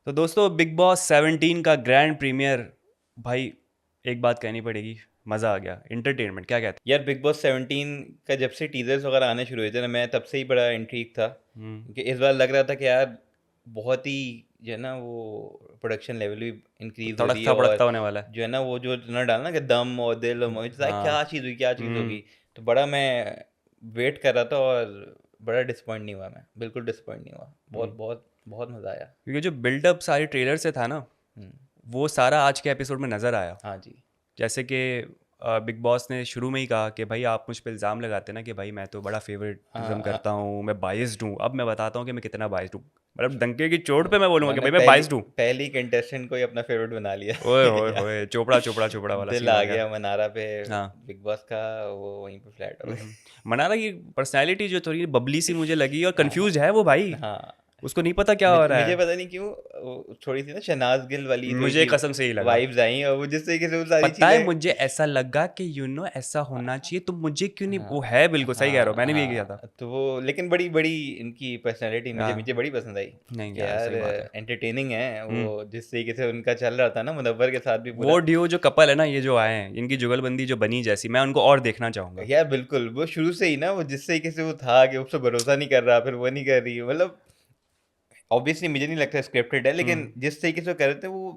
तो दोस्तों big boss 17 का ग्रैंड प्रीमियर भाई, एक बात कहनी पड़ेगी, मज़ा आ गया। एंटरटेनमेंट, क्या कहते यार बिग बॉस 17 का जब से टीजर्स वगैरह आने शुरू हुए थे ना, मैं तब से ही बड़ा इंट्रीग था। हैं? क्योंकि इस बार लग रहा था कि यार बहुत ही जो है ना वो प्रोडक्शन लेवल भी इंक्रीज हो रही है। तड़कता और भड़कता होने वाला है। जो है ना वो जो ना डालना कि दम और दिल और मोहित था, हाँ। क्या चीज़ हुई क्या चीज़ हम्म। होगी। तो बड़ा मैं वेट कर रहा था और बड़ा डिसपॉइंट नहीं हुआ, मैं बिल्कुल डिसपॉइंट नहीं हुआ। बहुत हम्म। बहुत बहुत मज़ा आया। क्योंकि जो बिल्डअप सारे ट्रेलर से था ना, हम्म। वो सारा आज के एपिसोड में नज़र आया। हाँ जी। जैसे कि बिग बॉस ने शुरू में ही कहा कि भाई आप मुझ पे इल्ज़ाम लगाते ना कि भाई मैं तो बड़ा फेवरेटिज्म हाँ, करता हूँ, मैं बाइस्ड हूँ। अब मैं बताता हूँ कि मैं कितना बाइस्ड हूँ। मतलब डंके की चोट पे मैं बोलूँगा कि मैंने भाई मैं पहली बाइस्ड हूँ। पहली कंटेस्टेंट को ही अपना फेवरेट बना लिया। ओए होए यार होए, चोपड़ा चोपड़ा चोपड़ा वाला दिल सीन आ हो गया। गया मनारा पे। हाँ। बिग बॉस का वो वहीं पे फ्लैट हो हम्म। गए। मनारा की पर्सनैलिटी जो थोड़ी बबली सी मुझे लगी, और हाँ कंफ्यूज है वो भाई। हाँ। उसको नहीं पता क्या हो रहा मुझे है। पता नहीं क्यों थोड़ी सी ना शहनाज गिल वाली थोड़ी मुझे सी कसम से ही लगा। वाइब्स आई, और वो जिस तरीके से वो सारी पता है, चीजें। मुझे ऐसा लगा कि ऐसा होना चाहिए, तो मुझे क्यों नहीं, वो हाँ है बिल्कुल सही कह रहा हूँ, हाँ मैंने भी ये किया था। हाँ, तो वो लेकिन बड़ी बड़ी इनकी पर्सनैलिटी मुझे हाँ। मुझे बड़ी पसंद आई नहीं कि यार, यार सही बात है। एंटरटेनिंग है वो। हम्म। जिस तरीके से उनका चल रहा था ना मुनव्वर के साथ भी वो पूरा। डियो जो कपल है ना, ये जो आए हैं, इनकी जुगलबंदी जो बनी जैसी, मैं उनको और देखना चाहूंगा। यार बिल्कुल वो शुरू से ही ना वो जिस तरीके से वो था कि उससे भरोसा नहीं कर रहा, फिर वो नहीं कर रही, मतलब ऑब्वियसली मुझे नहीं लगता स्क्रिप्टेड है, लेकिन हम्म। वो जिस तरीके से वो कर रहे थे वो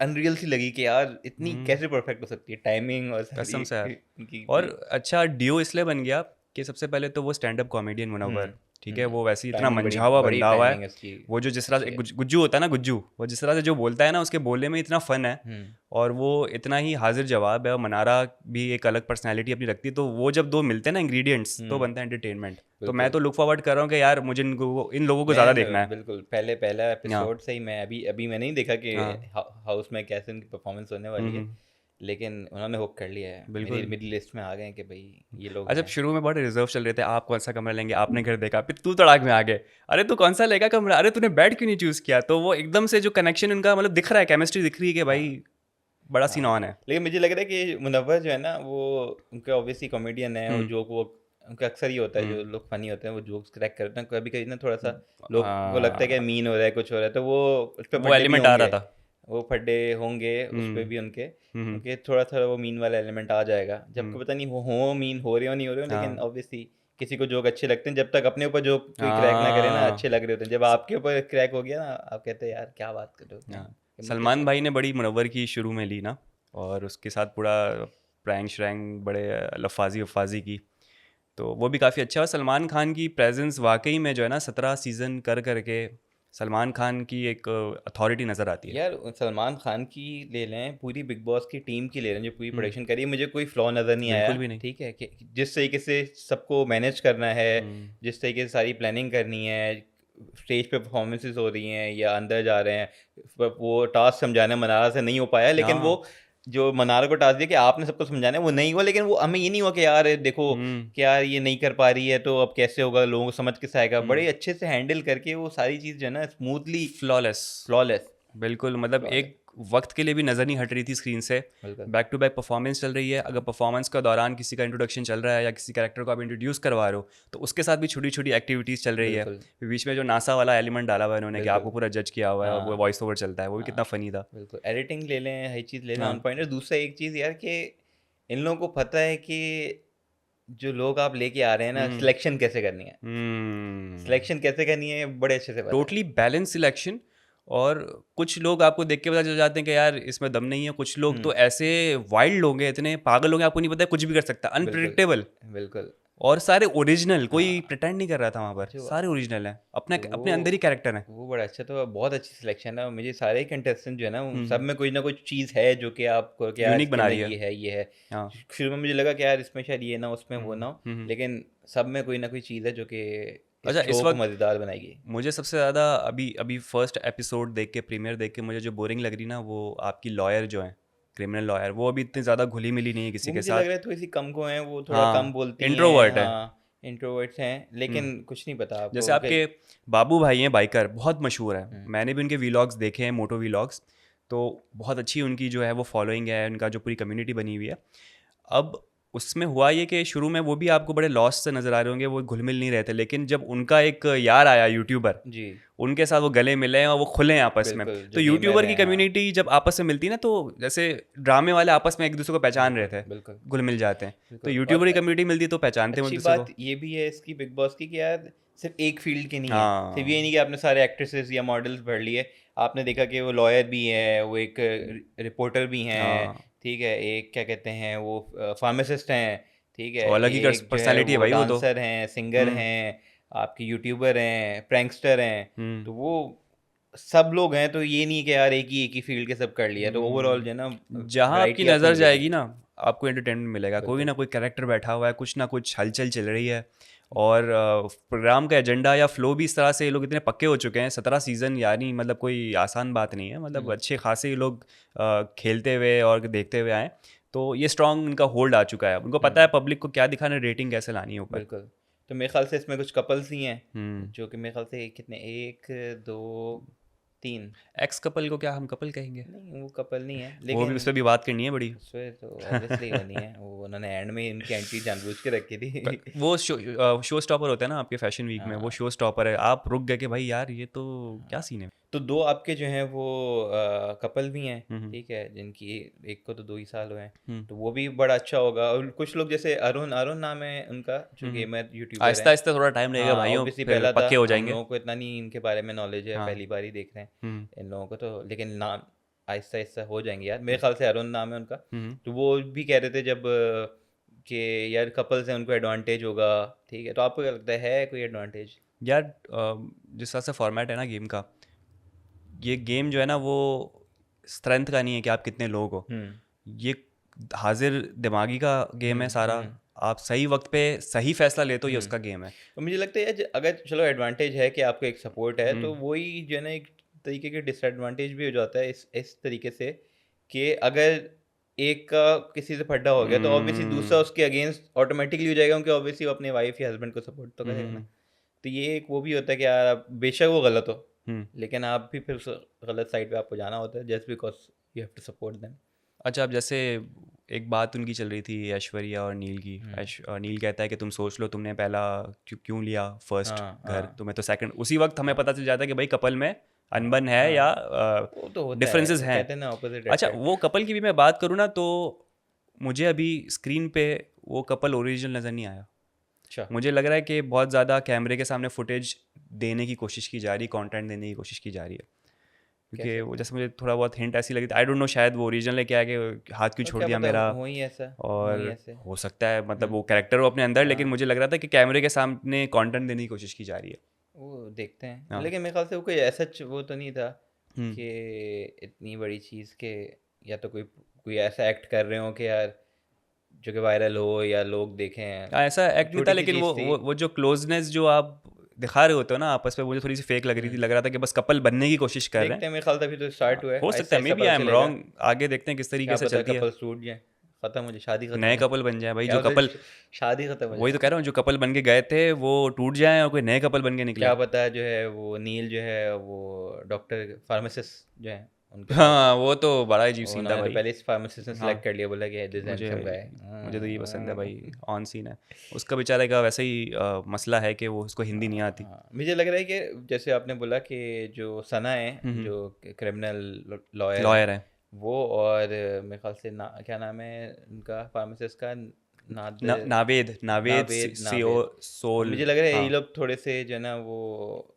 अनरियल सी लगी कि यार इतनी हम्म। कैसे परफेक्ट हो सकती है टाइमिंग और सारी कसम से यार। इनकी और भी। अच्छा डियो इसलिए बन गया कि सबसे पहले तो वो स्टैंड अप कॉमेडियन मुनव्वर, ठीक है, वो वैसे ही इतना टाइमिंग बड़ी मंझा हुआ बड़ी बंदा हुआ है। टाइमिंग इसकी वो जो जिस तरह से अच्छी है। गुज्जू होता है ना, गुज्जू, वो जिस तरह से जो बोलता है ना, उसके बोलने में इतना फन है। हम्म। और वो इतना ही हाजिर जवाब है। और मनारा भी एक अलग पर्सनैलिटी अपनी रखती है, तो वो जब दो मिलते हैं ना इंग्रेडिएंट्स, तो हम्म। बनता है एंटरटेनमेंट। तो मैं बिल्कुल। तो लुक फॉरवर्ड कर रहा हूँ कि यार मुझे इन लोगों को ज़्यादा देखना मैं है। बिल्कुल पहले पहला हाँ। एपिसोड से ही, मैं अभी अभी मैंने नहीं देखा कि हाँ। हाउस में कैसे उनकी परफॉर्मेंस होने वाली है। हम्म। लेकिन उन्होंने हुक कर लिया है, मेरी बिल्कुल। मेरी लिस्ट में आ गए हैं कि भाई ये लोग अच्छा, हैं। शुरू में बड़े रिजर्व चल रहे थे, आप कौन सा कमरा लेंगे, आपने घर देखा, फिर तू तड़ाक में आ गए, अरे तू कौन सा लेगा कमरा, अरे तूने बेड क्यों नहीं चूज़ किया। तो वो एकदम से जो कनेक्शन उनका मतलब दिख रहा है, केमिस्ट्री दिख रही है कि हाँ भाई बड़ा सीन हाँ। ऑन है। लेकिन मुझे लग रहा है कि मुनव्वर जो है ना वो, उनका ऑब्वियसली कॉमेडियन है, और हम्म। जोक वो उनका अक्सर ही होता है, हम्म। जो लोग फनी होते हैं वो जोक्स क्रैक करते हैं। कभी कभी ना थोड़ा सा लोग को लगता है कि आ, मीन हो रहा है, कुछ हो रहा है, तो वो उस पर वो फड्डे भी एलिमेंट आ रहा होंगे। था। वो फड्डे होंगे उस पर हम्म। भी उनके, हम्म। उनके थोड़ा थोड़ा वो मीन वाला एलिमेंट आ जाएगा, जबकि हम्म। पता नहीं वो हो मीन हो रहे हो नहीं हो रहे हो, लेकिन हाँ। ऑब्वियसली किसी को जोक अच्छे लगते हैं। जब तक अपने ऊपर जोक कोई क्रैक ना करे ना, अच्छे हाँ। लग रहे होते हैं। जब आपके ऊपर क्रैक हो गया ना, आप कहते हैं यार क्या बात कर रहे हो, हाँ। नहीं मुझे सलमान अच्छा भाई लगा। ने बड़ी मुनव्वर की शुरू में ली ना, और उसके साथ पूरा प्रैंक श्रैंक, बड़े लफाजी वफाजी की। तो वो भी काफ़ी अच्छा है। और सलमान खान की प्रेजेंस वाकई में जो है ना, 17 सीज़न कर करके सलमान खान की एक अथॉरिटी नज़र आती है। यार सलमान खान की ले लें, पूरी बिग बॉस की टीम की ले लें, जो पूरी हम्म। प्रोडक्शन करी है, मुझे कोई फ्लॉ नज़र नहीं आया। बिल्कुल भी नहीं। ठीक है कि जिस तरीके से सबको मैनेज करना है, हम्म। जिस तरीके से सारी प्लानिंग करनी है, स्टेज पे परफॉर्मेंसेस हो रही हैं या अंदर जा रहे हैं, वो टास्क समझाना मनारा से नहीं हो पाया। लेकिन वो हाँ। जो मनारा को टास्क दिया कि आपने सबको समझाना है, वो नहीं हुआ। लेकिन वो हमें ये नहीं हुआ कि यार देखो हम्म। कि यार ये नहीं कर पा रही है तो अब कैसे होगा, लोगों को समझ कैसे आएगा। हम्म। बड़े अच्छे से हैंडल करके वो सारी चीज़ जो है ना स्मूथली फ्लॉलेस। फ्लॉलेस। बिल्कुल, मतलब एक वक्त के लिए भी नज़र नहीं हट रही थी स्क्रीन से। बिल्कुल। बैक टू बैक परफॉर्मेंस चल रही है। अगर परफॉर्मेंस का दौरान किसी का इंट्रोडक्शन चल रहा है या किसी कैरेक्टर को आप इंट्रोड्यूस करवा रहे हो, तो उसके साथ भी छोटी छोटी एक्टिविटीज़ चल रही है। बिल्कुल। फिर बीच में जो नासा वाला एलिमेंट डाला हुआ है इन्होंने, कि आपको बिल्कुल। पूरा जज किया हुआ है, और वो हाँ वॉइस ओवर चलता है, वो भी कितना हाँ। फ़नी था। बिल्कुल एडिटिंग ले लें, हर चीज़ ले लें ऑन हाँ। पॉइंट। और दूसरा एक चीज़ यार कि इन लोगों को पता है कि जो लोग आप लेके आ रहे हैं ना, हम्म। सिलेक्शन कैसे करनी है। हम्म। सिलेक्शन कैसे करनी है बड़े अच्छे से पता है। Totally balance selection. और कुछ लोग आपको देख के पता चल जाते हैं कि यार इसमें दम नहीं है। कुछ लोग हम्म। तो ऐसे वाइल्ड लोग हैं, इतने पागल लोग हैं, आपको नहीं पता है, कुछ भी कर सकता है, बिल्कुल। अनप्रिडिक्टेबल। बिल्कुल। और सारे ओरिजिनल, कोई हाँ। प्रिटेंड नहीं कर रहा था वहाँ पर, जो सारे ओरिजिनल हैं, अपने तो अपने अंदर ही कैरेक्टर हैं। वो बड़ा अच्छा, तो बहुत अच्छी सिलेक्शन है। और मुझे सारे कंटेस्टेंट जो है ना, उन सब हम्म। में कोई ना कुछ चीज़ है जो कि आपको कि यार यूनिक इसके बना अंदर रही है। ये है ये है। हाँ। शुरू में मुझे लगा कि यार इसमें शायद ये ना, उसमें वो हम्म। ना हो, हम्म। लेकिन सब में कोई ना कोई चीज़ है जो कि अच्छा, इस इस शो को वक्त मज़ेदार बनाएगी। मुझे सबसे ज़्यादा अभी अभी फर्स्ट एपिसोड देख के, प्रीमियर देख के, मुझे जो बोरिंग लग रही ना, वो आपकी लॉयर जो है, क्रिमिनल लॉयर, वो अभी इतनी ज़्यादा घुली मिली नहीं है किसी वो के मुझे लग साथ। रहा है थोड़ी सी कम को हैं, वो थोड़ा कम हाँ। बोलती हैं। इंट्रोवर्ट है। हाँ इंट्रोवर्ट्स हैं, हम्म। लेकिन कुछ नहीं पता आपको जैसे उनके। आपके बाबू भाई हैं बाइकर, बहुत मशहूर है, हम्म। मैंने भी उनके वीलॉग्स देखे हैं, मोटो वीलॉग्स। तो बहुत अच्छी उनकी जो है वो फॉलोइंग है, उनका जो पूरी कम्युनिटी बनी हुई है। अब उसमें हुआ ये कि शुरू में वो भी आपको बड़े लॉस से नज़र आ रहे होंगे, वो घुल मिल नहीं रहे थे, लेकिन जब उनका एक यार आया यूट्यूबर, जी उनके साथ वो गले मिले और वो खुले हैं आपस में। बिल्कुल, तो जो गेमर यूट्यूबर की हैं, हाँ कम्युनिटी जब आपस में मिलती है ना, तो जैसे ड्रामे वाले आपस में एक दूसरे को पहचान रहे बिल्कुल थे, बिल्कुल घुल मिल जाते हैं। तो बिल्कुल। यूट्यूबर और की कम्युनिटी मिलती है तो पहचानते हैं वो एक अच्छी दूसरे को। बात ये भी है इसकी बिग बॉस की कि यार सिर्फ एक फील्ड के नहीं है, सिर्फ ये हाँ नहीं कि आपने सारे एक्ट्रेसेस या मॉडल्स भर लिए। आपने देखा कि वो लॉयर भी है, वो एक रिपोर्टर भी हैं, हाँ, ठीक है, एक क्या कहते हैं वो फार्मासिस्ट हैं, ठीक है, वो अलग ही एक जो है पर्सनैलिटी है वो भाई वो तो। डांसर हैं, सिंगर हम्म हैं, आपके यूट्यूबर हैं, प्रैंकस्टर हैं। हम्म तो वो सब लोग हैं, तो ये नहीं कि यार एक ही फील्ड के सब कर लिया, तो ओवरऑल जो है ना जहाँ आपकी वैरायटी आपको नज़र मिलेगी। जाएगी ना, आपको एंटरटेनमेंट मिलेगा। कोई बिल्कुल। ना कोई कैरेक्टर बैठा हुआ है, कुछ ना कुछ हलचल चल रही है, और प्रोग्राम का एजेंडा या फ्लो भी इस तरह से ये लोग इतने पक्के हो चुके हैं। 17 सीज़न यानी मतलब कोई आसान बात नहीं है, मतलब हम्म अच्छे खासे ये लोग खेलते हुए और देखते हुए आए। तो ये स्ट्रॉन्ग इनका होल्ड आ चुका है। अब उनको पता है हम्म पब्लिक को क्या दिखाना है, रेटिंग कैसे लानी है ऊपर। बिल्कुल। तो मेरे ख्याल से इसमें कुछ कपल्स ही हैं, हम्म जो कि मेरे ख्याल से कितने, एक दो तीन, एक्स कपल को क्या हम कपल कहेंगे? नहीं वो कपल नहीं है, वो भी लेकिन उस पर भी बात करनी है बड़ी। उसमें तो ऑब्वियसली वो नहीं है, वो उन्होंने एंड में इनकी एंट्री जानबूझ के रखी थी। वो शो स्टॉपर होता है ना आपके फैशन वीक में, वो हाँ शो स्टॉपर है। आप रुक गए कि भाई यार ये तो क्या हाँ। सीन है। तो दो आपके जो हैं वो कपल भी हैं, हम्म ठीक है, जिनकी एक को तो 2 ही साल हुए हैं, हम्म तो वो भी बड़ा अच्छा होगा। और कुछ लोग जैसे अरुण अरुण नाम है उनका, जो हम्म गेमर यूट्यूबर आहिस्ता हैं। आहिस्ता थोड़ा टाइम लगेगा हाँ भाइयों, ऑब्वियसली फिर पहला था, पक्के हो हम जाएंगे। लोगों को इतना नहीं इनके बारे में नॉलेज है, हाँ पहली बार ही देख रहे हैं हम्म इन लोगों को, तो लेकिन नाम आहिस्ता आहिस्ता हो जाएंगे यार, मेरे ख्याल से अरुण नाम है उनका। हम्म तो वो भी कह रहे थे जब कि यार कपल्स हैं उनको एडवांटेज होगा, ठीक है, तो आपको क्या लगता है कोई एडवांटेज? यार जिस तरह से फॉर्मेट है ना गेम का, ये गेम जो है ना वो स्ट्रेंथ का नहीं है कि आप कितने लोग हो। हम्म ये हाजिर दिमागी का गेम है सारा। हम्म आप सही वक्त पे सही फैसला लेते हो, ये हम्म। उसका गेम है। तो मुझे लगता है यार अगर चलो एडवांटेज है कि आपको एक सपोर्ट है, तो हम्म वही जो है ना एक तरीके के डिसएडवांटेज भी हो जाता है इस तरीके से कि अगर एक का किसी से फड्डा हो गया तो ऑब्वियसली दूसरा हम्म उसके अगेंस्ट ऑटोमेटिकली हो जाएगा, क्योंकि ऑब्वियसली वो अपने वाइफ या हस्बैंड को सपोर्ट तो करेगा ना। हम्म तो ये एक वो भी होता है कि यार आप बेशक वो गलत हो, हम्म लेकिन आप भी फिर उस गलत साइड पे आपको जाना होता है, just because you have to support them. अच्छा, अब जैसे एक बात उनकी चल रही थी ऐश्वर्या और नील की। हम्म नील कहता है कि तुम सोच लो, तुमने पहला क्यों क्यों लिया फर्स्ट हाँ घर, हाँ तुम्हें तो सेकंड। उसी वक्त हमें हाँ पता चल जाता है कि भाई कपल में हाँ अनबन है या हाँ। वो तो होता है, डिफरेंसेस वो हैं। कहते हैं ना ऑपोजिट अच्छा, अट्रैक्ट। वो कपल की भी मैं बात करूँ ना, तो मुझे अभी स्क्रीन पे वो कपल ओरिजिनल नज़र नहीं आया। अच्छा मुझे लग रहा है कि बहुत ज़्यादा कैमरे के सामने फुटेज देने की कोशिश की जा रही, कंटेंट देने की कोशिश की जा रही है। क्योंकि कैसे? वो जैसे मुझे थोड़ा बहुत हिंट ऐसी लगी थी, आई डोंट नो, शायद वो ओरिजिनल है क्या है कि हाथ क्यों और छोड़ क्या दिया पता मेरा। हो ही ऐसा, हो ही और ऐसे। हो सकता है मतलब हुँ, वो कैरेक्टर हो अपने अंदर, लेकिन हाँ, मुझे लग रहा था कि कैमरे के सामने कंटेंट देने की कोशिश की जा रही है। वो देखते हैं। हाँ लेकिन मेरे ख़्याल से वो कोई ऐसा वो तो नहीं था हम्म कि इतनी बड़ी चीज़ के, या तो कोई कोई ऐसा एक्ट कर रहे हो कि यार जो कि वायरल हो या लोग देखें। हाँ, ऐसा एक्ट नहीं था, छोटी-सी लेकिन चीज़ थी। वो जो क्लोजनेस जो आप दिखा रहे होते हो ना आपस में, मुझे थोड़ी सी फेक लग रही थी। हुँ, लग रहा था कि बस कपल बनने की कोशिश कर रहे देखते हैं। हैं, मेरे ख़्याल से अभी तो स्टार्ट हुआ है, हो सकता है, मे आहिस्ता-आहिस्ता बी पता आई एम चलेगा। रॉन्ग। आगे देखते हैं किस तरीके क्या से पता चलती है। कपल्स टूट जाएँ, ख़त्म हो जाए, शादी ख़त्म नए हो जाए। कपल बन जाए भाई, जो क्या पता कपल, शादी ख़त्म हो वही जाए। तो कह रहा हूँ, जो कपल बन के गए थे वो टूट जाए और कोई नए कपल बन के निकले। क्या पता जो है वो नील जो है वो डॉक्टर फार्मासिस्ट जो है उनके साथ, हाँ, वो तो बड़ा अजीब सीन था उन्होंने तो भाई। पहले इस फार्मासिस्ट ने हाँ, सेलेक्ट कर लिया, बोला कि दिस मुझे हैंडसम गाय। मुझे तो ये पसंद है भाई, ऑन सीन है। उसका बेचारे का वैसे ही मसला है कि वो उसको हिंदी नहीं आती। मुझे लग रहा है कि जैसे आपने बोला कि जो सना है, हम्म जो क्रिमिनल लॉयर है, लॉयर है। वो और मेरे ख्याल से क्या नाम है उनका फार्मासिस्ट का, नादिर, नावेद नावेद नावेद सीओ नावेद। तो सोल। मुझे लग रहा है हाँ ये लोग थोड़े से जो है ना वो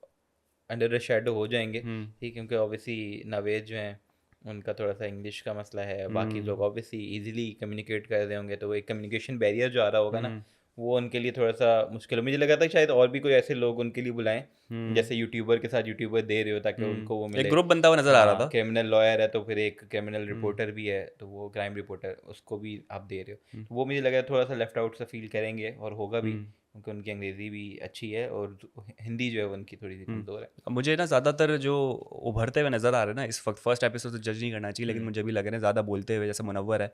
अंडर द शेडो हो जाएंगे, हम्म ठीक, क्योंकि ऑब्वियसली नवेद जो हैं उनका थोड़ा सा इंग्लिश का मसला है, बाकी लोग हम्म ऑब्वियसली इजीली कम्युनिकेट कर रहे होंगे, तो वो एक कम्युनिकेशन बैरियर जो आ रहा होगा ना, हम्म वो उनके लिए थोड़ा सा मुश्किल हो। मुझे लगा था कि शायद और भी कोई ऐसे लोग उनके लिए बुलाएं, हम्म जैसे यूट्यूबर के साथ यूट्यूबर दे रहे हो ताकि उनको वो एक मिले। ग्रुप बनता हुआ नजर आ रहा हाँ, था। क्रिमिनल लॉयर है तो फिर एक क्रिमिनल हम्म रिपोर्टर भी है, तो वो क्राइम रिपोर्टर उसको भी आप दे रहे हो, हम्म तो वो मुझे लगा थोड़ा सा लेफ्ट आउट सा फील करेंगे, और होगा भी, हम्म क्योंकि उनकी अंग्रेज़ी भी अच्छी है और हिंदी जो है वो उनकी थोड़ी सी कमज़ोर है। अब मुझे ना ज़्यादातर जो उभरते हुए नज़र आ रहे हैं ना इस वक्त, फर्स्ट एपिसोड तो जज नहीं करना चाहिए, लेकिन हम्म मुझे भी लग रहे हैं ज़्यादा बोलते हुए, जैसे मुनव्वर है,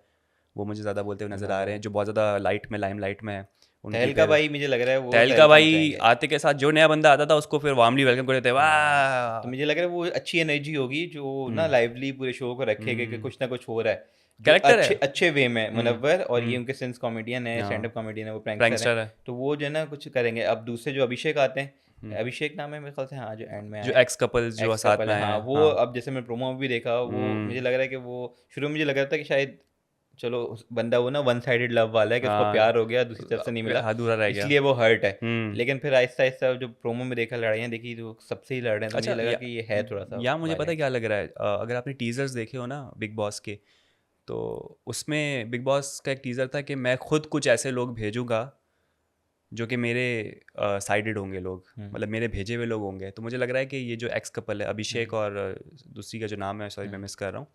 वो मुझे ज़्यादा बोलते हुए नज़र आ रहे हैं, जो बहुत ज़्यादा लाइट में, लाइम लाइट में है। उनकी तहलका फिर भाई मुझे लग रहा है वो तहलका तहलका में भाई जाएंगे। आते के साथ जो नया बंदा आता था उसको फिर वार्मली वेलकम कर देते, तो वाह। मुझे लग रहा है वो अच्छी एनर्जी होगी जो ना हम्म लाइवली पूरे शो को रखेगा कि कुछ ना कुछ हो रहा है जो कैरेक्टर है। अच्छे अच्छे वे में। मुनव्वर और ये हम्म उनके सेंस कॉमेडियन है, स्टैंड हाँ अप कॉमेडियन है, वो प्रैंकस्टर है। प्रैंकस्टर है। तो वो जो है ना कुछ करेंगे। अब दूसरे जो अभिषेक आते हैं, हम्म, अभिषेक नाम है मेरे ख्याल से, हाँ, जो एंड में जो आए, एक्स कपल्स जो एक्स साथ कपल में है, आए हाँ, हैं, वो हाँ। अब जैसे मैं प्रोमो में भी देखा, वो मुझे हम्म लग रहा है कि वो शुरू में मुझे लग रहा था कि शायद चलो बंदा वो ना वन साइडेड लव वाला है कि उसको हाँ प्यार हो गया, दूसरी तरफ से नहीं मिला, अधूरा रह गया। इसलिए वो हर्ट है। हम्म लेकिन फिर आहिस्ता आहिस्ता जो प्रोमो में देखा, लड़ाइयाँ देखी, तो सबसे ही लड़ रहे हैं, तो मुझे अच्छा लगा कि ये है थोड़ा सा मुझे पता है वायलेंट। क्या लग रहा है, अगर आपने टीजर्स देखे हो ना बिग बॉस के, तो उसमें बिग बॉस का एक टीजर था कि मैं खुद कुछ ऐसे लोग भेजूंगा जो कि मेरे साइडेड होंगे लोग, हम्म मतलब मेरे भेजे हुए लोग होंगे। तो मुझे लग रहा है कि ये जो एक्स कपल है अभिषेक हम्म और दूसरी का जो नाम है, सॉरी मैं हम्म मिस कर रहा हूँ,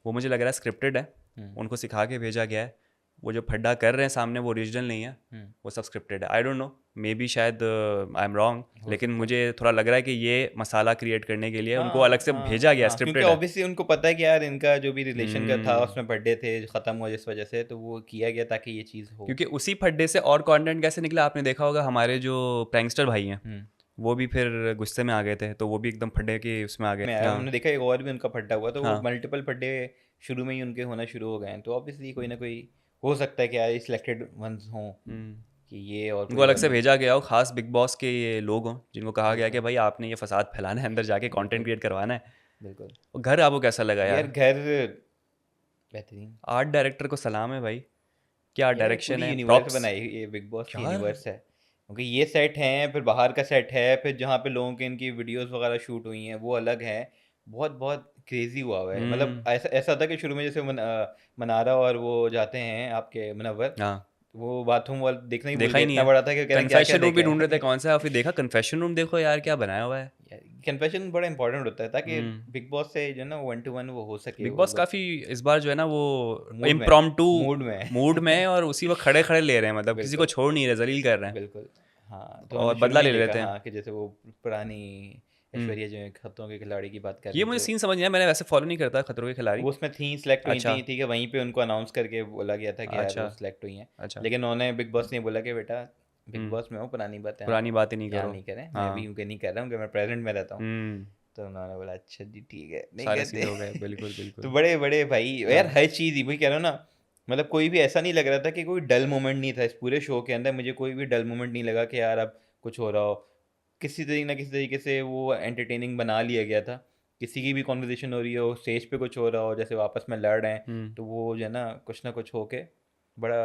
वो मुझे लग रहा है स्क्रिप्टेड है। हम्म उनको सिखा के भेजा गया है। वो जो फड्डा कर रहे हैं सामने वो ओरिजिनल नहीं है, हम्म, वो सब स्क्रिप्टेड है। I don't know, may be शायद आई एम रॉन्ग, हो लेकिन सकता है। मुझे थोड़ा लग रहा है कि ये मसाला क्रिएट करने के लिए उनको अलग हाँ से हाँ भेजा गया, हाँ, क्योंकि स्क्रिप्टेड है। ऑब्वियसली उनको पता है कि यार इनका जो भी रिलेशन का था हम्म उसमें बर्थडे थे जो ख़त्म हुआ जिस वजह से, तो वो किया गया ताकि ये चीज़ हो। क्योंकि उसी फड्डे से और कंटेंट कैसे निकला आपने देखा होगा, हमारे जो प्रैंकस्टर भाई हैं हम्म वो भी फिर गुस्से में आ गए थे, तो वो भी एकदम फड्डे के उसमें आ गए। में आया, हाँ हमने देखा एक और भी उनका फड्डा हुआ, तो वो हाँ। मल्टीपल फड्डे शुरू में ही उनके होना शुरू हो गए हैं, तो ऑब्वियसली कोई ना कोई हो सकता है कि यार सिलेक्टेड वंस हों, हम्म कि ये और उनको कोई अलग और से नहीं। भेजा गया हो, खास बिग बॉस के ये लोग हों जिनको कहा गया कि बिल्कुल भाई आपने ये फसाद फैलाना है, अंदर जाके कंटेंट बिल्कुल क्रिएट करवाना है। बिल्कुल। और घर आपको कैसा लगा यार यार? घर बेहतरीन। आर्ट डायरेक्टर को सलाम है भाई, क्या यार एक डायरेक्शन पूरी है, यूनिवर्स प्रॉप्स। बनाई, ये बिग बॉस की क्या यूनिवर्स है, क्योंकि ये सेट हैं, फिर बाहर का सेट है, फिर जहाँ पे लोगों के इनकी वीडियोस वगैरह शूट हुई हैं वो अलग है। बहुत बहुत क्रेजी हुआ है, मतलब हम्म ऐसा ऐसा था कि शुरू में जैसे मनारा और वो जाते हैं आपके मुनव्वर, हाँ वो बाथरूम वाल देखना ही भूल देखा गए, ही नहीं इतना है। बड़ा था कि कह रहे क्या क्या कन्फेशन रूम भी देखे ढूंढ रहे थे, हैं। कौन सा है, फिर देखा कन्फेशन रूम, देखो यार क्या बनाया हुआ है। कन्फेशन बड़ा इंपॉर्टेंट होता है ताकि हम्म बिग बॉस से जो है ना वन टू वन वो हो सके, बिग वो बॉस लोग काफ़ी इस बार जो है ना वो मूड में इम्प्रॉम्प्टू मूड में मूड में है, और उसी वक्त खड़े खड़े ले रहे हैं, मतलब किसी को बिल्कुल छोड़ नहीं रहे, जलील कर रहे हैं बिल्कुल। हाँ, तो और हमने शुरू बदला में ही ले देखा, लेते हैं। हाँ, कि जैसे वो पुरानी हम्म ऐश्वर्या जो है खतरों के खिलाड़ी की बात कर ये रही मुझे थी, सीन समझ नहीं आया, मैंने वैसे फॉलो नहीं करता खतरों के खिलाड़ी। वो उसमें थी, सिलेक्ट हुई अच्छा थी, ठीक है, वहीं पे उनको अनाउंस करके बोला गया था कि यार अच्छा वो सिलेक्ट हुई हैं। अच्छा। लेकिन उन्होंने, बिग बॉस ने बोला कि बेटा बिग हम्म बॉस में हो, पुरानी बातें आप पुरानी बातें नहीं यहाँ करो। नहीं करें, मैं भी हाँ यूँ के नहीं कर रहा हूँ कि मैं प्रेजेंट में रहता हूँ। हम्म तो उन्होंने बोला अच्छा जी ठीक है, नहीं सारे सीधे हो गए, कहते। बिल्कुल तो बिल्कुल। बड़े बड़े भाई यार, हाँ हर चीज़ ही वही कह रहा हूँ ना, मतलब कोई भी ऐसा नहीं लग रहा था कि कोई डल मोमेंट नहीं था इस पूरे शो के अंदर, मुझे कोई भी डल मोमेंट नहीं लगा कि यार अब कुछ हो रहा हो। किसी तरीके ना किसी तरीके से वो एंटरटेनिंग बना लिया गया था। किसी की भी कॉन्वर्सेशन हो रही हो, स्टेज पे कुछ हो रहा हो, जैसे वो आपस में लड़ रहे हैं, हम्म तो वो जो है ना कुछ होके बड़ा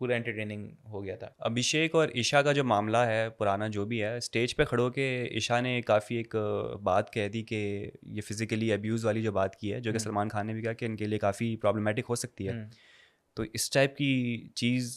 पूरा एंटरटेनिंग हो गया था। अभिषेक और ईशा का जो मामला है पुराना जो भी है, स्टेज पे खड़ो के ईशा ने काफ़ी एक बात कह दी कि ये फिजिकली अब्यूज़ वाली जो बात की है, जो कि हम्म सलमान खान ने भी कहा कि इनके लिए काफ़ी प्रॉब्लमेटिक हो सकती है। हम्म तो इस टाइप की चीज़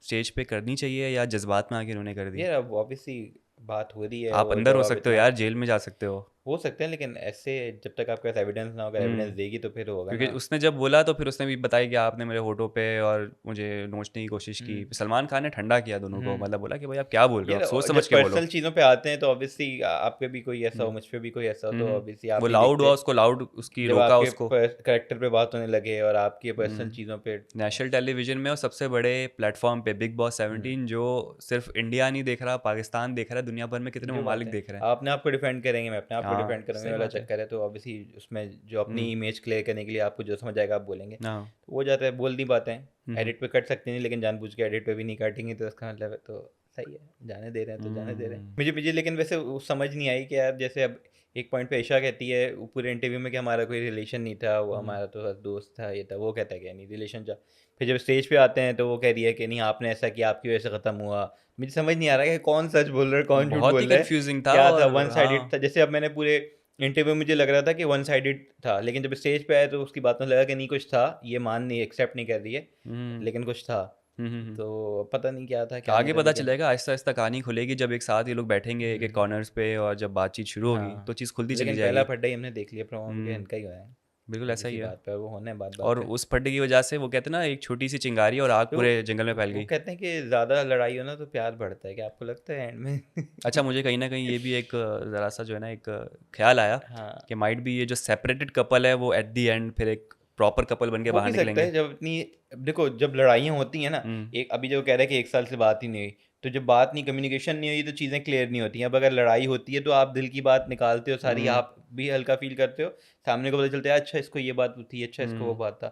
स्टेज पे करनी चाहिए या जज्बात में आके उन्होंने कर दी? यार अब ऑब्वियसली बात हो रही है आप और अंदर जब हो आप सकते हो इतना यार, जेल में जा सकते हो। हो सकते हैं, लेकिन ऐसे जब तक आपके पास एविडेंस ना होगा, एविडेंस हम्म देगी तो फिर होगा क्योंकि ना। उसने जब बोला तो फिर उसने भी बताया कि आपने मेरे होठों पे और मुझे नोचने की कोशिश की। हम्म सलमान खान ने ठंडा किया दोनों को, हम्म मतलब बोला कि भाई आप क्या बोल रहे हो, यार आप सोच समझ जब के बोलो। पर्सनल चीज़ों पे आते हैं तो ऑब्वियसली आप पे भी कोई ऐसा हो, हम्म मुझ पे भी कोई ऐसा हो, तो ऑब्वियसली आप वो नहीं लाउड हुआ, देखते। उसको लाउड उसकी जब रोका आपके उसको। करेक्टर पे बात होने लगे और आपकी पर्सनल चीज़ों पे नेशनल टेलीविजन में और सबसे बड़े प्लेटफॉर्म पे बिग बॉस हम्म 17, जो सिर्फ इंडिया नहीं देख रहा, पाकिस्तान देख रहा है, दुनिया भर में कितने जो बात ममालिक है, देख रहे हैं। आप अपने आप को डिफेंड करेंगे, मैं अपने आप को हाँ डिफेंड करूंगे सही वाला बात है। चक्कर है, तो ऑब्वियसली उसमें जो अपनी हम्म इमेज क्लियर करने के लिए आपको जो समझ आएगा आप बोलेंगे, हाँ तो वो जाता है, बोल नहीं पाते हैं। हम्म एडिट पे कट सकते नहीं, लेकिन जानबूझ के एडिट पे भी नहीं काटेंगे, तो उसका मतलब है तो सही है, जाने दे रहे हैं तो जाने दे रहे हैं। हम्म मुझे लेकिन वैसे वो समझ नहीं आई कि यार जैसे अब एक पॉइंट पे ईशा कहती है वो पूरे इंटरव्यू में कि हमारा कोई रिलेशन नहीं था, वो हम्म हमारा तो बस दोस्त था, ये था, वो कहता है कि नहीं रिलेशन था। फिर जब स्टेज पे आते हैं तो वो कह रही है कि नहीं आपने ऐसा किया, आपकी वजह से ख़त्म हुआ। मुझे समझ नहीं आ रहा है कि कौन सच बोल रहा है, कौन झूठ बहुत ही बोल रहा है, कंफ्यूजिंग था, क्या था, और वन साइडेड हाँ था। जैसे अब मैंने पूरे इंटरव्यू में मुझे लग रहा था कि वन साइडेड था, लेकिन जब स्टेज पे आया तो उसकी बातों से लगा कि नहीं कुछ था, ये मान नहीं, एक्सेप्ट नहीं कर रही है, हम्म लेकिन कुछ था। हम्म। तो पता नहीं क्या था, क्या नहीं आगे था, पता लेकिन चलेगा, आहिस्ता आहिस्ता कहानी खुलेगी जब एक साथ ये लोग बैठेंगे एक एक हम्म, कॉर्नर्स पे, और जब बातचीत शुरू होगी तो हाँ, चीज़ खुलती चली लेकिन पहला जाएगी। फड्डा ही हमने देख लिया प्रोमो में कि हम्म इनका ही हुआ है। बिल्कुल ऐसा किसी ही है। बात पे वो होना है, बात बात और पे। उस फड्डे की वजह से वो कहते हैं ना, एक छोटी सी चिंगारी और आग तो पूरे जंगल में फैल वो गई। कहते हैं कि ज़्यादा लड़ाई हो ना तो प्यार बढ़ता है, क्या आपको लगता है एंड में? अच्छा मुझे कहीं ना कहीं ये भी एक ज़रा सा जो है ना एक ख्याल आया हाँ कि माइट भी ये जो सेपरेटेड कपल है वो एट दी एंड फिर एक प्रॉपर कपल बन के हो बाहर भी सकता निकलेंगे। है जब अपनी, देखो जब लड़ाइयाँ होती हैं ना, एक अभी जो कह रहा है कि 1 साल से बात ही नहीं हुई, तो जब बात नहीं, कम्युनिकेशन नहीं हुई तो चीज़ें क्लियर नहीं होती हैं। अब अगर लड़ाई होती है तो आप दिल की बात निकालते हो सारी, आप भी हल्का फील करते हो, सामने को पता चलता है अच्छा इसको ये बात थी, अच्छा इसको वो बात था,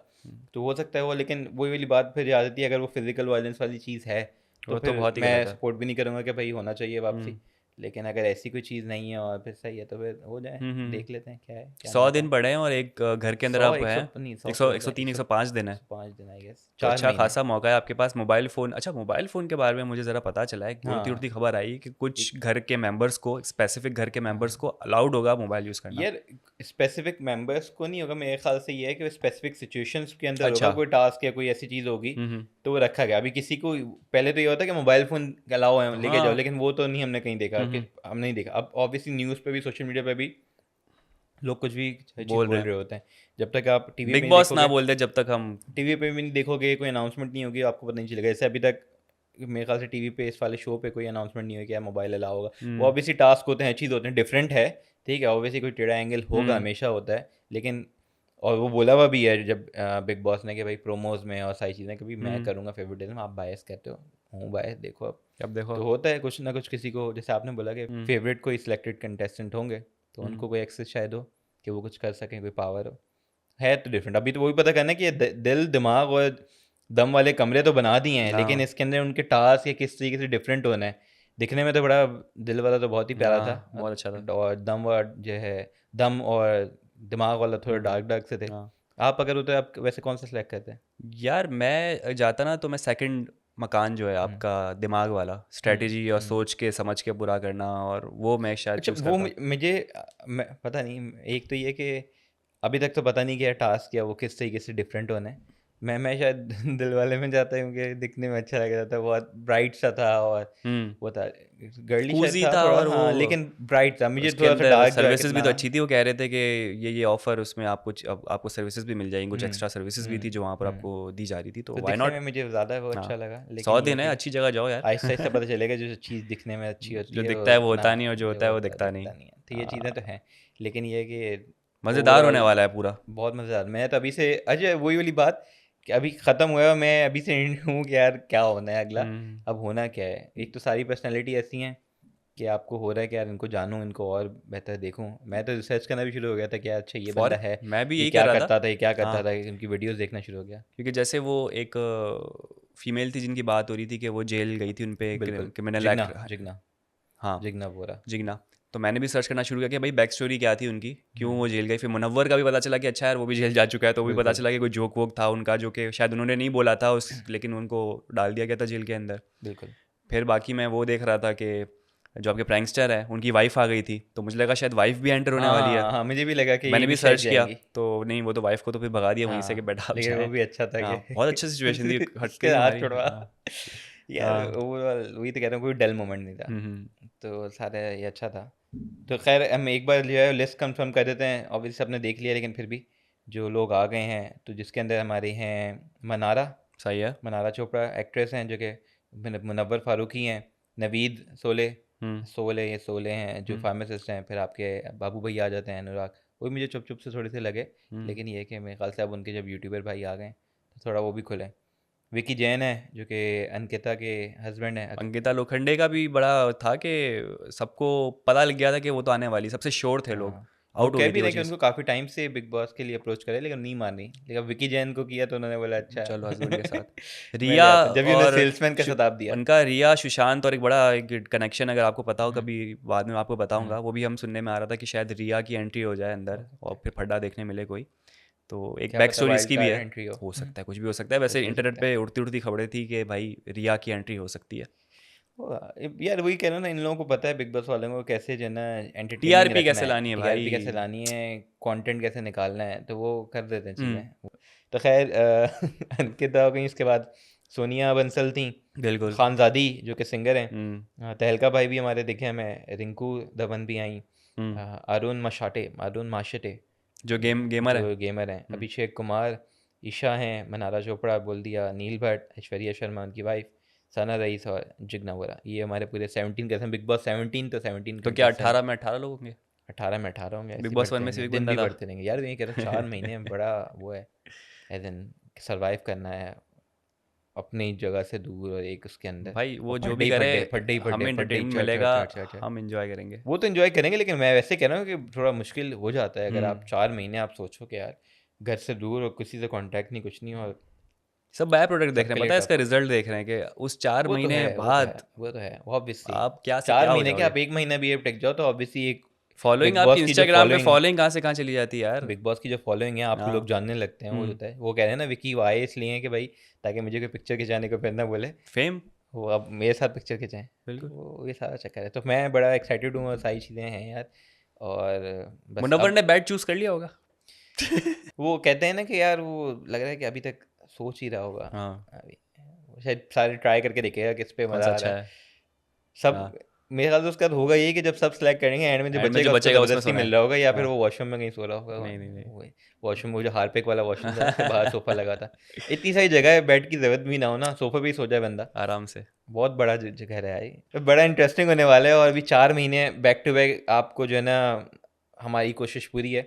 तो हो सकता है वो। लेकिन वही वाली बात फिर आ जाती है, अगर वो फिजिकल वायलेंस वाली चीज़ है तो वो तो फिर बहुत ही मैं गलत है। सपोर्ट भी नहीं करूँगा कि भाई होना चाहिए वापसी। हम्म लेकिन अगर ऐसी कोई चीज़ नहीं है और फिर सही है तो फिर हो जाए, हम्म। देख लेते हैं क्या है क्या 100 नहीं दिन होता। पड़े हैं और एक घर के अंदर 100 आप हैं। 100 नहीं, 100 एक से सौ एक ज़्यादा सौ है, तीन 100 एक सौ पाँच दिन है। 105 दिन आई गेस, तो 4 अच्छा महीने। खासा मौका है आपके पास। मोबाइल फ़ोन, अच्छा मोबाइल फ़ोन के बारे में मुझे ज़रा पता चला है, उड़ती उड़ती हाँ, खबर आई कि कुछ एक घर के मेंबर्स को, स्पेसिफिक घर के मेंबर्स हाँ। को अलाउड होगा मोबाइल यूज़ करना। यार स्पेसिफिक मेंबर्स को नहीं होगा, मेरे ख्याल से ये है कि वो स्पेसिफिक सिचुएशंस के अंदर होगा, अच्छा। कोई टास्क या कोई ऐसी चीज़ होगी हम्म। तो वो रखा गया। अभी किसी को पहले तो ये होता है कि मोबाइल फ़ोन अलाउ है, लेके जाओ, हाँ। लेकिन वो तो नहीं हमने कहीं देखा, कि हम्म। हमने नहीं देखा। अब ऑब्वियसली न्यूज़ पे भी, सोशल मीडिया पे भी लोग कुछ भी चीज़ बोल बोल रहे हैं। रहे होते हैं। जब तक आप टीवी में बिग नहीं बॉस ना देखोगे, बोल दे जब तक हम। टीवी पे भी नहीं देखोगे, कोई अनाउंसमेंट नहीं होगी, आपको पता नहीं चलेगा। जैसे अभी तक मेरे ख्याल से टीवी पे इस वाले शो पे कोई अनाउंसमेंट नहीं हुई कि मोबाइल अलाउ होगा। वो हम्म ऑब्वियसली टास्क होते हैं, चीज़ होते हैं, डिफरेंट है, ठीक है, ऑब्वियसली कोई टेढ़ा एंगल होगा, हम्म हमेशा होता है, लेकिन और वो बोला हुआ भी है जब बिग बॉस ने कि भाई प्रोमोज में और सारी चीज़ें, कभी मैं हम्म। करूँगा फेवरेटिज्म, आप बायस कहते हो, हूँ बायस, देखो अब। अब देखो। तो होता है कुछ ना कुछ, किसी को जैसे आपने बोला कि हम्म फेवरेट कोई सिलेक्टेड कंटेस्टेंट होंगे तो हम्म उनको कोई एक्सेस शायद हो कि वो कुछ कर सकें, कोई पावर हो। है तो डिफरेंट। अभी तो वही पता करना है कि ये दिल दिमाग और दम वाले कमरे तो बना दिए हैं, लेकिन हाँ इसके अंदर उनके टास्क या किस तरीके से डिफरेंट होना है। दिखने में तो बड़ा, दिल वाला तो बहुत ही प्यारा था, हाँ बहुत अच्छा था। और दम और जो है, दम और दिमाग वाला थोड़ा हम्म। डार्क डार्क से थे। हाँ आप अगर होते आप वैसे कौन सा सेलेक्ट करते हैं? यार मैं जाता ना तो मैं सेकंड मकान जो है हम्म आपका, दिमाग वाला हम्म स्ट्रेटजी और हम्म। सोच के समझ के पूरा करना, और वो मैं शायद अच्छा, चूज़ वो करता। मुझे मैं पता नहीं, एक तो ये कि अभी तक तो पता नहीं क्या टास्क या वो किस तरीके से डिफरेंट होना है। मैं शायद दिल वाले में जाता हूँ कि दिखने में अच्छा लग रहा था, बहुत ब्राइट सा था, और हम्म। वो था गर्ली शायद कूजी था था थोड़ा, और वो हाँ, लेकिन ब्राइट था, मुझे उसके थोड़ा सा अंदर डार्क जो है सर्विसेज भी कितना। तो अच्छी थी। वो कह रहे थे कि ये ऑफर उसमें आप कुछ, अब आपको सर्विसेज भी मिल जाएंगी, कुछ हम्म एक्स्ट्रा सर्विसेज भी हम्म थी जो वहाँ पर हम्म। आपको दी जा रही थी, तो तो व्हाई दिखने नॉट। में मुझे ज़्यादा वो हाँ, अच्छा लगा, लेकिन 100 ये है दिन है, कि अच्छी जगह जाओ यार। आहिस्ता आहिस्ता पता चलेगा, जो चीज़ दिखने में अच्छी होती जो है दिखता वो है वो उतना, होता नहीं, और जो जो होता है वो होता है दिखता नहीं। दिखता नहीं है, तो ये चीज़ें तो हैं। लेकिन ये है कि मज़ेदार होने ओवरऑल वाला है पूरा। बहुत मज़ेदार। मैं तो अभी से, अजय वही वाली बात कि अभी ख़त्म हुआ है, मैं अभी से हूँ कि यार क्या होना है अगला, हम्म। अब होना क्या है। एक तो सारी पर्सनैलिटी ऐसी हैं कि आपको हो रहा है कि यार इनको जानूँ, इनको और बेहतर देखूँ। मैं तो रिसर्च करना भी शुरू हो गया था कि यार अच्छा ये बंदा फॉर है, मैं भी ये यही कर क्या रहा था। करता था, ये क्या करता था, हाँ, उनकी वीडियोज़ देखना शुरू हो गया। क्योंकि जैसे वो एक फीमेल थी जिनकी बात हो रही थी कि वो जेल गई थी, उन पे बिल्कुल, क्रिमिनल जिग्ना, एक्ट। जिग्ना, हाँ, जिग्ना बोरा। जिगना। तो मैंने भी सर्च करना शुरू किया कि भाई बैक स्टोरी क्या थी उनकी, क्यों हुँ, वो जेल गई। फिर मुनव्वर का भी पता चला कि अच्छा यार वो भी जेल जा चुका है, तो वो भी पता बिल्कुल, चला कि कोई जोक वोक था उनका जो कि शायद उन्होंने नहीं बोला था उस, लेकिन उनको डाल दिया गया था जेल के अंदर। बिल्कुल। फिर बाकी मैं वो देख रहा था कि जो आपके प्रैंकस्टर है उनकी वाइफ आ गई थी, तो मुझे लगा शायद वाइफ भी एंटर होने वाली है। हाँ, हाँ, मुझे भी लगा कि मैंने ये भी भी शायद सर्च किया, जाएँगी। तो नहीं, वो तो वाइफ को तो फिर भगा दिया वहीं से कि हाँ, बेटा आप लेकिन वो जाएँ। भी अच्छा था कि हाँ, बहुत अच्छी सिचुएशन थी, हट इसके गई हाथ हमारी। छुड़वा। हाँ यार हाँ। ओवरऑल वही तो कह रहा हूँ, कोई डल मोमेंट नहीं था। हम्म। तो सारा ये अच्छा था। तो खैर हम एक बार जो है लिस्ट कंफर्म कर देते हैं। ऑब्वियसली सबने देख लिया, लेकिन फिर भी जो लोग आ गए हैं, तो जिसके अंदर हमारे हैं मनारा, सही है। मनारा चोपड़ा एक्ट्रेस हैं, जो कि मुनव्वर फारूकी हैं, नवीद सोले, हम्म सोले, ये सोले हैं जो हम्म फार्मासिस्ट हैं, फिर आपके बाबू भैया आ जाते हैं, अनुराग, वो भी मुझे चुप चुप से थोड़े से लगे, हम्म। लेकिन ये है कि मेरे ख्याल से अब उनके जब यूट्यूबर भाई आ गए तो थोड़ा वो भी खुले। विकी जैन है जो कि अंकिता के हस्बैंड हैं। अंकिता लोखंडे का भी बड़ा था कि सबको पता लग गया था कि वो तो आने वाली, सबसे श्योर थे लोग। हाँ, वो आउट हो कह गई भी थी रहे वो हैं कि चीज़। उनको काफ़ी टाइम से बिग बॉस के लिए अप्रोच करे, लेकिन नहीं मानी, लेकिन अब विकी जैन को किया तो उन्होंने बोला अच्छा। चलो हस्बैंड के साथ मैं रिया, ले आता हूँ, जब भी उन्होंने और सेल्समैन का खिताब दिया। उनका रिया सुशांत और एक बड़ा एक कनेक्शन, अगर आपको पता हो हम्म कभी बाद में आपको हम्म, बताऊंगा, वो भी हम सुनने में आ रहा था कि शायद रिया की एंट्री हो जाए हो अंदर सकता और है, फिर फड्डा देखने मिले कोई। तो एक क्या बैक पता स्टोरी वाइल्ड इसकी भी कार्ड है। एंट्री हो। हो सकता है, कुछ भी हो सकता है। वैसे कुछ भी हो इंटरनेट सकता है। पे उड़ती उड़ती खबरें थी कि भाई रिया की एंट्री हो सकती है। यार वही कह रहा हूँ ना, इन लोगों को पता है बिग बॉस वालों को कैसे जो है ना एंटरटेनिंग टीआरपी रखना कैसे है, लानी है टीआरपी कैसे भाई। लानी है, कंटेंट कैसे निकालना है, तो वो कर देते हैं हम्म। चीज़ें। तो खैर अंकिता हो गई, उसके बाद सोनिया बंसल थी, बिल्कुल। खानजादी जो कि सिंगर हैं, हम्म तहलका भाई भी हमारे दिखे हमें, रिंकू धवन भी आई, हम्म। अरुण माशेटे जो गेमर है। जो गेमर हैं, अभिषेक कुमार, ईशा हैं, मनारा चोपड़ा बोल दिया, नील भट्ट, ऐश्वर्या शर्मा उनकी वाइफ, सना रईस और जिग्ना वोरा। ये हमारे पूरे 17 कैसे, बिग बॉस 17, तो 17 तो क्या कंटेस्टेंट। 18 में 18 लोग होंगे? 18 में 18 होंगे, बिग ऐसे ही बॉस वन बढ़ते में से रहेंगे, एक दिन बंदा भी था। बढ़ते रहेंगे यार। ये कह रहा 4 महीने में बड़ा वो है। एज इन सर्वाइव करना है अपनी जगह से दूर और एक उसके अंदर, भाई और वो जो फड्डे भी ही करे, फड्डे फड्डे ही फड्डे हमें फड्डे ही एंटरटेनमेंट चढ़ चढ़ मिलेगा, चढ़ चढ़ चढ़। हम एंजॉय करेंगे। वो तो एंजॉय करेंगे, लेकिन मैं वैसे कह रहा हूँ कि थोड़ा मुश्किल हो जाता है अगर आप 4 महीने आप सोचो कि यार घर से दूर और किसी से कांटेक्ट नहीं, कुछ नहीं, और सब बाय प्रोडक्ट देख रहे सबके हैं, लिए पता है टफ इसका है। रिजल्ट देख रहे हैं कि उस 4 महीने वो तो है बाद वो तो है ऑब्वियसली। आप क्या से चार क्या हो महीने के जाओगे। आप 1 महीना भी अब टेक जाओ तो ऑब्वियसली एक फॉलोइंग बिग आपकी बॉस की जो इंस्टाग्राम पे फॉलोइंग फॉलोइंग कहाँ से कहाँ चली जाती है यार। बिग बॉस की जो फॉलोइंग है आपको लोग हाँ। जानने लगते हैं, वो हम्म। होता है। वो कह रहे हैं ना विकी वो आए इसलिए हैं कि भाई ताकि मुझे कोई पिक्चर खिंचाने को फिर ना बोले, फेम। वो अब मेरे साथ पिक्चर खिंचाएं। बिल्कुल। तो ये सारा चक्कर है, तो मैं बड़ा एक्साइटेड हूँ और सारी चीज़ें हैं यार। और बस मुनव्वर अब ने बैट चूज कर लिया होगा। वो कहते हैं ना कि यार वो लग रहा है कि अभी तक सोच ही रहा होगा। हाँ। अभी वो शायद सारे ट्राई करके देखेगा किस पे कौन मज़ा सा आ रहा अच्छा है। है। सब हाँ। मेरे ख्याल से उसका होगा यही कि जब सब सेलेक्ट करेंगे एंड में जो एंड में जो बचेगा उसको बचेगा उसमें ज़बरदस्ती सोना मिल है। रहा होगा, या फिर हाँ। वो वॉशरूम में कहीं सो रहा होगा। नहीं नहीं नहीं। वॉशरूम में जो हार्पिक वाला वॉशरूम था उसके बाहर सोफा लगा था। इतनी सारी जगह है, बेड की जरूरत भी ना हो ना, सोफा भी सो जाए बंदा। आराम से। बहुत बड़ा जगह है यार ये। तो बड़ा इंटरेस्टिंग होने वाला है, और अभी 4 महीने बैक टू बैक आपको जो है ना, हमारी कोशिश पूरी है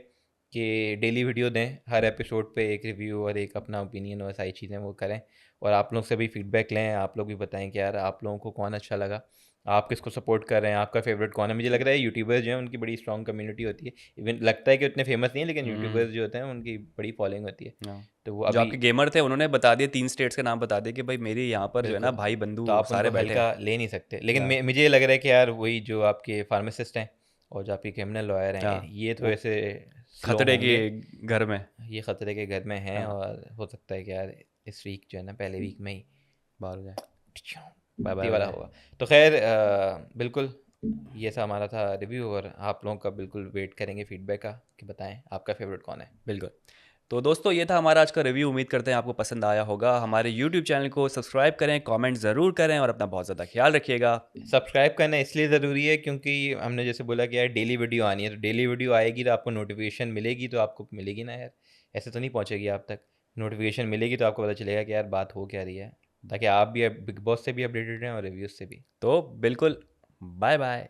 कि डेली वीडियो दें, हर एपिसोड पे एक रिव्यू और एक अपना ओपिनियन और सारी चीज़ें वो करें, और आप लोग से भी फीडबैक लें। आप लोग भी बताएं कि यार आप लोगों को कौन अच्छा लगा, आप किसको सपोर्ट कर रहे हैं, आपका फेवरेट कौन है। मुझे लग रहा है यूट्यूबर्स जो हैं उनकी बड़ी स्ट्रॉन्ग कम्युनिटी होती है, इवन लगता है कि उतने फेमस नहीं है, लेकिन यूट्यूबर्स जो होते हैं उनकी बड़ी फॉलोइंग होती है। हाँ। तो वो जो अभी आपके गेमर थे उन्होंने बता दिए 3 स्टेट्स के नाम बता दिए कि भाई मेरी यहाँ पर जो है ना बिल्कुल, भाई तो बंधु आप सारे उनको बैठे हैं। हल्का ले नहीं सकते, लेकिन हाँ। मुझे ये लग रहा है कि यार वही जो आपके फार्मासिस्ट हैं और जो आपके क्रिमिनल लॉयर हैं, हाँ, ये वो थोड़े से स्लो खतरे के होंगे। घर में। ये खतरे के घर में हैं, हाँ। और हो सकता है कि यार इस वीक जो है ना, पहले वीक में ही बाहर हो जाए। बाय बाय ये बाय वाला बाय। होगा। तो खैर बिल्कुल ये सब हमारा था रिव्यू, और आप लोगों का बिल्कुल वेट करेंगे फीडबैक का कि बताएं आपका फेवरेट कौन है। बिल्कुल। तो दोस्तों ये था हमारा आज का रिव्यू, उम्मीद करते हैं आपको पसंद आया होगा। हमारे यूट्यूब चैनल को सब्सक्राइब करें, कमेंट ज़रूर करें और अपना बहुत ज़्यादा ख्याल रखिएगा। सब्सक्राइब करना इसलिए ज़रूरी है क्योंकि हमने जैसे बोला कि यार डेली वीडियो आनी है, तो डेली वीडियो आएगी तो आपको नोटिफिकेशन मिलेगी, तो आपको मिलेगी ना यार, ऐसे तो नहीं पहुंचेगी आप तक। नोटिफिकेशन मिलेगी तो आपको पता चलेगा कि यार बात हो क्या रही है, ताकि आप भी बिग बॉस से भी अपडेटेड रहें और रिव्यूज से भी। तो बिल्कुल, बाय बाय।